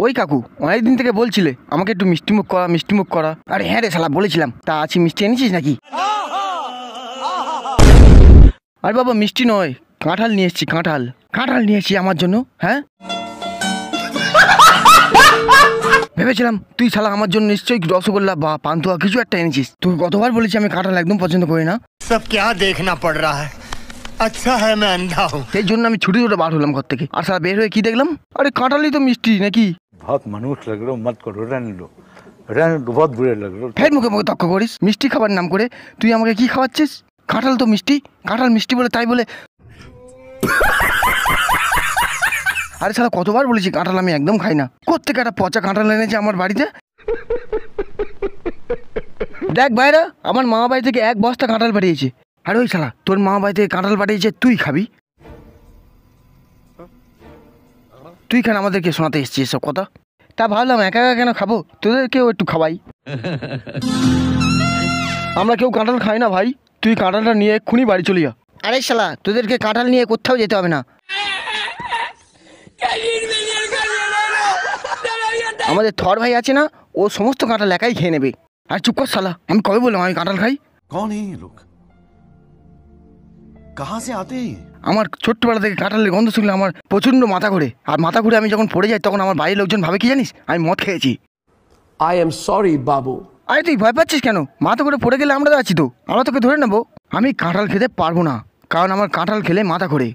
ওই কাকু অনেকদিন থেকে বলছিলে আমাকে একটু মিষ্টিমুখ করা। আরে হ্যাঁ রে শালা বলেছিলাম। তা আছি মিষ্টি এনেছিস নাকি? আরে বাবা মিষ্টি নয়, কাঁঠাল নিয়ে এসছি। কাঁঠাল নিয়ে এসছি আমার জন্য। হ্যাঁ ভেবেছিলাম তুই শালা আমার জন্য নিশ্চয়ই রসগোল্লা বা পান্তুয়া কিছু একটা এনেছিস। তুই কতবার বলেছি আমি কাঁঠাল একদম পছন্দ করি না। সব क्या देखना पड़ रहा है, अच्छा है मैं अंधा हूं। সেই জন্য আমি ছুটি বার হলাম ঘর থেকে। আর শালা বের হয়ে কি দেখলাম, আরে কাঁঠালই তো মিষ্টি নাকি। बहुत मनुष्य लग रहे हो, मत करो, रहने दो, बहुत बुरे लग रहे हो। ফের মুখে তর্ক করিস। মিষ্টি খাবার নাম করে তুই আমাকে কি খাওয়াচ্ছিস? কাঁঠাল তো মিষ্টি, কাঁঠাল মিষ্টি বলে তাই বলে। আরে শালা কতবার বলেছি কাঁঠাল আমি একদম খাই না। কোত্থেকে একটা পচা কাঁঠাল এনেছে আমার বাড়িতে। দেখ বাইরা, আমার মামা বাড়ি থেকে 1 বস্তা কাঁঠাল পাঠিয়েছে। আরে ওই শালা তোর মামা বাড়ি থেকে কাঁঠাল পাঠিয়েছে, তুই খাবি? তুই কেন আমাদেরকে শোনাতে এসছিস এসব কথা? তা ভাবলাম একা একা কেন খাবো, তোদেরকেও একটু খাওয়াই। আমরা কেউ কাঁঠাল খাই না ভাই। তুই কাঁঠালটা নিয়ে এক্ষুনি বাড়ি চলে যা। আরে শালা তোদেরকে কাঁঠাল নিয়ে কোথাও যেতে হবে না। আমাদের থর ভাই আছে না, ও সমস্ত কাঁঠাল একাই খেয়ে নেবে। আর চুপ কর শালা, আমি কবে বললাম আমি কাঁঠাল খাই? कौन है ये लोग, कहां से आते हैं? আমার ছোট্টবেলা থেকে কাঁঠালের গন্ধ শুনলে আমার প্রচণ্ড মাথা ঘোরে। আর মাথা ঘুরে আমি যখন পড়ে যাই তখন আমার বাড়ির লোকজন ভাবে কি জানিস, আমি মদ খেয়েছি। I am sorry, Babu. আরে তুই ভয় পাচ্ছিস কেন? মাথা ঘুরে পড়ে গেলে আমরা তো আছি তো, আমরা তোকে ধরে নেবো। আমি কাঁঠাল খেতে পারবো না, কারণ আমার কাঁঠাল খেলে মাথা ঘোরে।